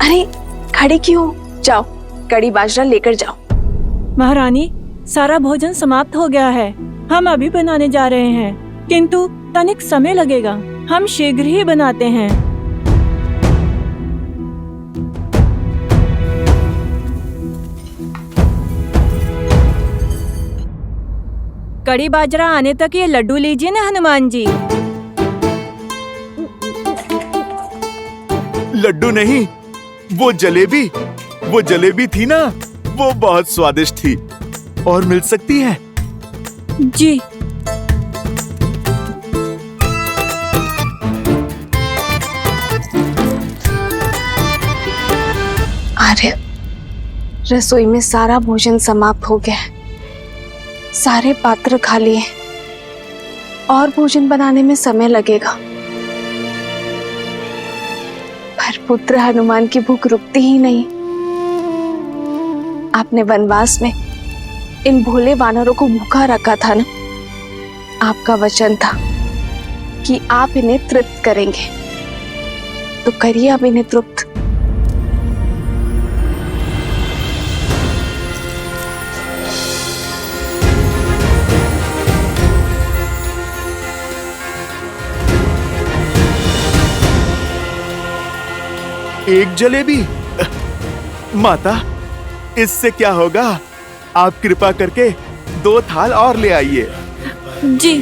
अरे खड़े क्यों? जाओ कड़ी बाजरा लेकर जाओ। महारानी, सारा भोजन समाप्त हो गया है। हम अभी बनाने जा रहे हैं, किंतु तनिक समय लगेगा। हम शीघ्र ही बनाते हैं। कड़ी बाजरा आने तक ये लड्डू लीजिए ना हनुमान जी। लड्डू नहीं, वो जलेबी थी ना, वो बहुत स्वादिष्ट थी। और मिल सकती है? जी। आर्य, रसोई में सारा भोजन समाप्त हो गया है। सारे पात्र खाली हैं। और भोजन बनाने में समय लगेगा। पर पुत्र हनुमान की भूख रुकती ही नहीं। आपने वनवास में इन भोले वानरों को भूखा रखा था ना। आपका वचन था कि आप इन्हें तृप्त करेंगे, तो करिए अब इन्हें तृप्त। एक जलेबी? माता, इससे क्या होगा? आप कृपा करके 2 थाल और ले आइए। जी।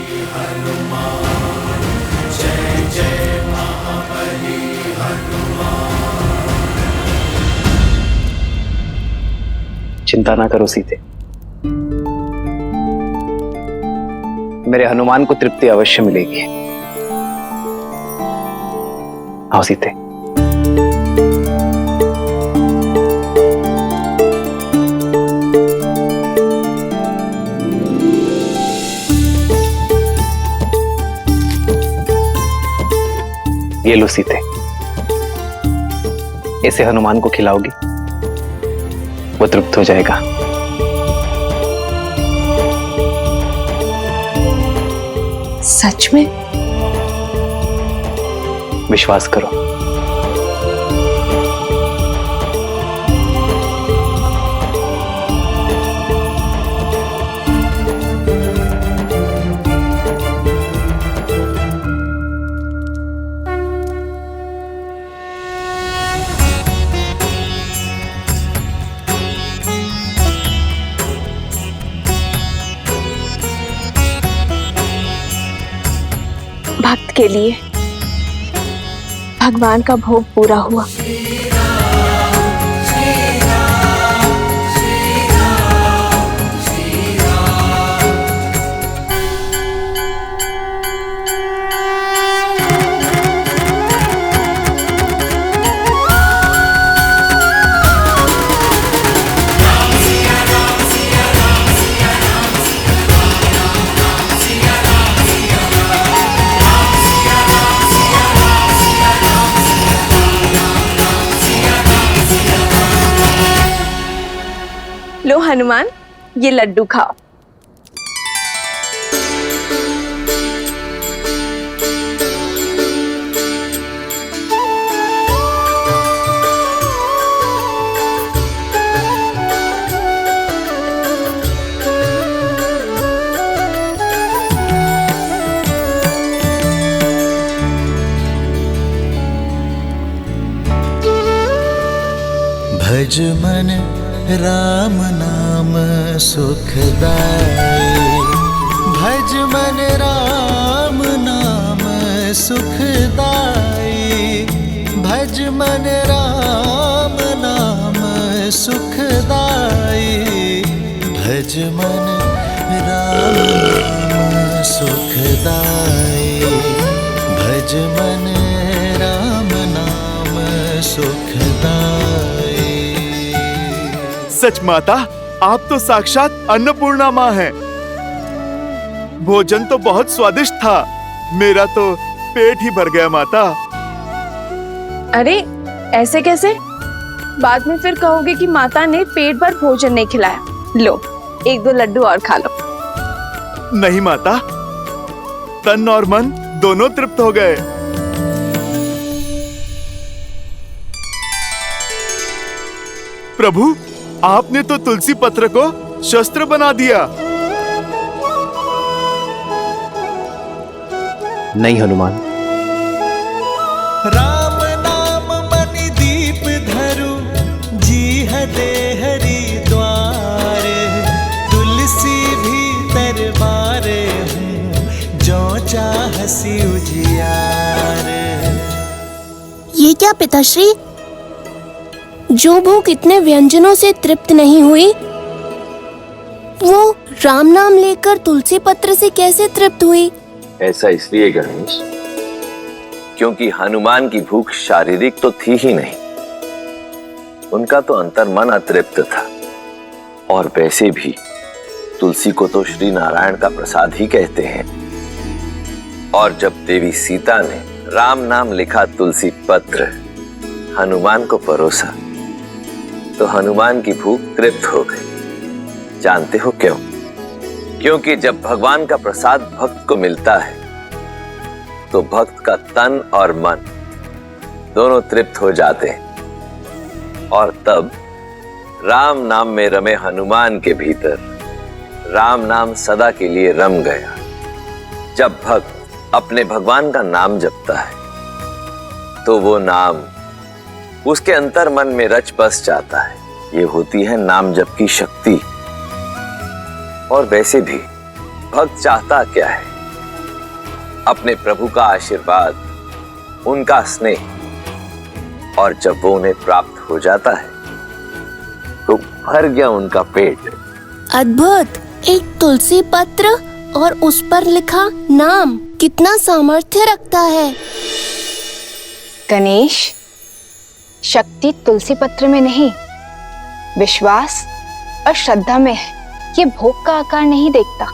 चिंता ना करो सीते, मेरे हनुमान को तृप्ति अवश्य मिलेगी। आओ सीते। ये लो सीते, इसे हनुमान को खिलाओगी, वो तृप्त हो जाएगा। सच में? विश्वास करो। भक्त के लिए भगवान का भोग पूरा हुआ। लो हनुमान, ये लड्डू खाओ। भज मन राम नाम सुखदाई, भज मन राम नाम सुखदाई, भज मन राम नाम सुखदाई, भज मन राम नाम सुखदाई, भज मन राम नाम सुखदाई। सच माता, आप तो साक्षात अन्नपूर्णा माँ हैं। भोजन तो बहुत स्वादिष्ट था, मेरा तो पेट ही भर गया माता। अरे ऐसे कैसे? बाद में फिर कहोगे कि माता ने पेट भर भोजन नहीं खिलाया। लो 1-2 लड्डू और खा लो। नहीं माता, तन और मन दोनों तृप्त हो गए। प्रभु, आपने तो तुलसी पत्र को शस्त्र बना दिया। नहीं हनुमान, राम नाम मणि दीप धरु, जी हते हरिद्वार। तुलसी भी दरबार हूँ, जो चाहसी उजियार। ये क्या पिताश्री? जो भूख इतने व्यंजनों से तृप्त नहीं हुई, वो राम नाम लेकर तुलसी पत्र से कैसे तृप्त हुई? ऐसा इसलिए गणेश, क्योंकि हनुमान की भूख शारीरिक तो थी ही नहीं, उनका तो अंतर्मन अतृप्त था। और वैसे भी तुलसी को तो श्री नारायण का प्रसाद ही कहते हैं। और जब देवी सीता ने राम नाम लिखा तुलसी पत्र हनुमान को परोसा, तो हनुमान की भूख तृप्त हो गई। जानते हो क्यों? क्योंकि जब भगवान का प्रसाद भक्त को मिलता है, तो भक्त का तन और मन दोनों तृप्त हो जाते हैं। और तब राम नाम में रमे हनुमान के भीतर राम नाम सदा के लिए रम गया। जब भक्त अपने भगवान का नाम जपता है, तो वो नाम उसके अंतर मन में रच बस जाता है। ये होती है नाम जप की शक्ति। और वैसे भी भक्त चाहता क्या है? अपने प्रभु का आशीर्वाद, उनका स्नेह। और जब वो उन्हें प्राप्त हो जाता है, तो भर गया उनका पेट। अद्भुत! एक तुलसी पत्र और उस पर लिखा नाम कितना सामर्थ्य रखता है। गणेश, शक्ति तुलसी पत्र में नहीं, विश्वास और श्रद्धा में है। ये भोग का आकार नहीं देखता,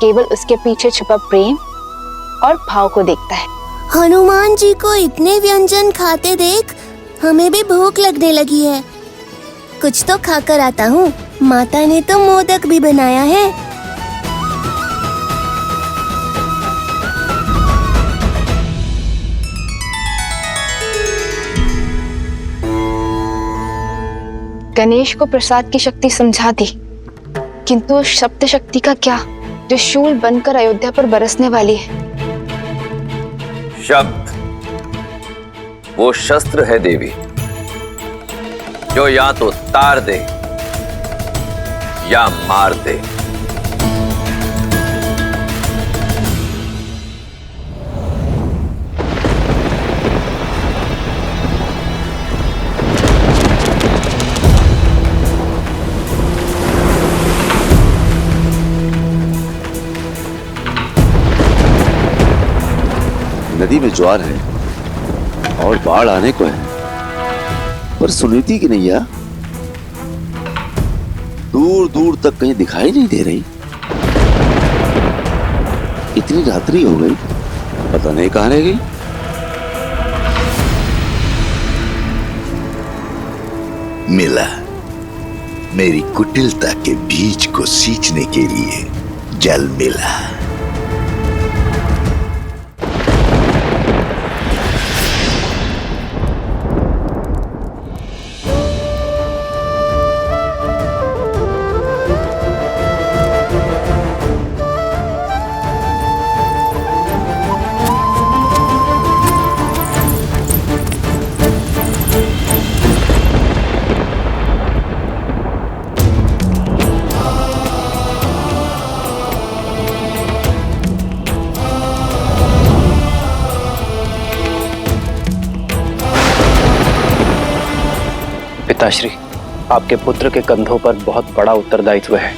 केवल उसके पीछे छुपा प्रेम और भाव को देखता है। हनुमान जी को इतने व्यंजन खाते देख हमें भी भूख लगने लगी है। कुछ तो खाकर आता हूँ। माता ने तो मोदक भी बनाया है। गणेश को प्रसाद की शक्ति समझा दी, किंतु उस सप्त शक्ति का क्या, जो शूल बनकर अयोध्या पर बरसने वाली है? शब्द वो शस्त्र है देवी, जो या तो तार दे या मार दे। नदी में ज्वार है और बाढ़ आने को है, पर सुनीति की नैया दूर दूर तक कहीं दिखाई नहीं दे रही। इतनी रात्रि हो गई, पता नहीं कहां रह गई। मिला, मेरी कुटिलता के बीज को सींचने के लिए जल मिला। पिताश्री, आपके पुत्र के कंधों पर बहुत बड़ा उत्तरदायित्व है।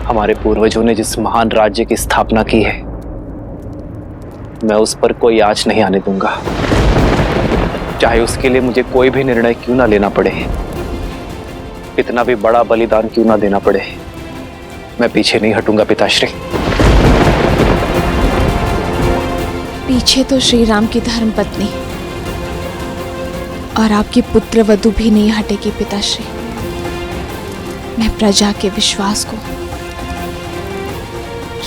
हमारे पूर्वजों ने जिस महान राज्य की स्थापना की है, मैं उस पर कोई आँच नहीं आने दूंगा, चाहे उसके लिए मुझे कोई भी निर्णय क्यों ना लेना पड़े, कितना भी बड़ा बलिदान क्यों ना देना पड़े, मैं पीछे नहीं हटूंगा पिताश्री। पीछे तो श्री राम की धर्मपत्नी और आपकी पुत्र वधु भी नहीं हटेगी पिताश्री। मैं प्रजा के विश्वास को,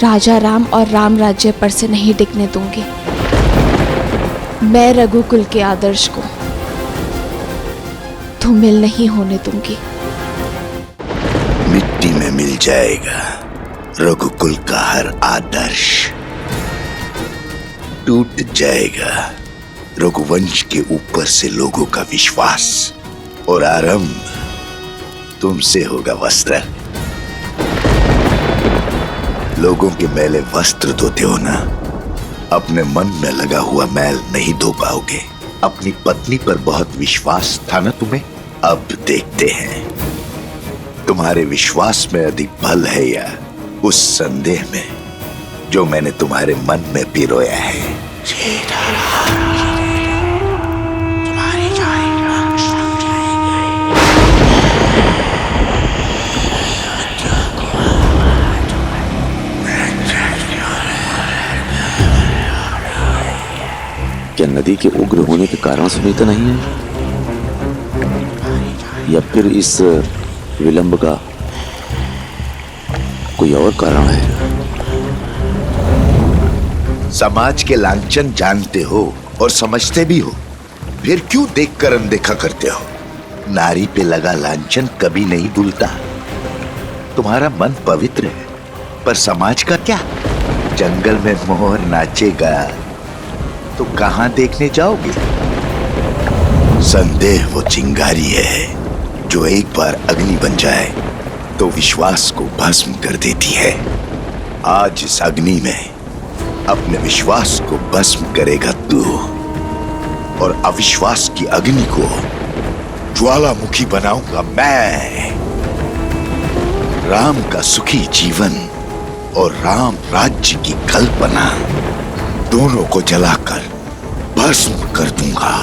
राजा राम और राम राज्य पर से नहीं टिकने दूंगी। मैं रघुकुल के आदर्श को धूमिल नहीं होने दूंगी। मिट्टी में मिल जाएगा रघुकुल का हर आदर्श, टूट जाएगा रघुवंश के ऊपर से लोगों का विश्वास, और आरंभ तुमसे होगा वस्त्र। लोगों के मैले वस्त्र धोते हो ना, अपने मन में लगा हुआ मैल नहीं धो पाओगे। अपनी पत्नी पर बहुत विश्वास था ना तुम्हें, अब देखते हैं तुम्हारे विश्वास में अधिक बल है या उस संदेह में जो मैंने तुम्हारे मन में पिरोया है। क्या नदी के उग्र होने के कारण सुनीता नहीं है, या फिर इस विलंब का कोई और कारण है? समाज के लांछन जानते हो और समझते भी हो, फिर क्यों देखकर अनदेखा करते हो? नारी पे लगा लांछन कभी नहीं भूलता। तुम्हारा मन पवित्र है, पर समाज का क्या? जंगल में मोर नाचेगा तो कहां देखने जाओगे? संदेह वो चिंगारी है जो एक बार अग्नि बन जाए तो विश्वास को भस्म कर देती है। आज इस अग्नि में अपने विश्वास को भस्म करेगा तू, और अविश्वास की अग्नि को ज्वालामुखी बनाऊंगा मैं। राम का सुखी जीवन और राम राज्य की कल्पना दोनों को जलाकर भस्म कर दूंगा।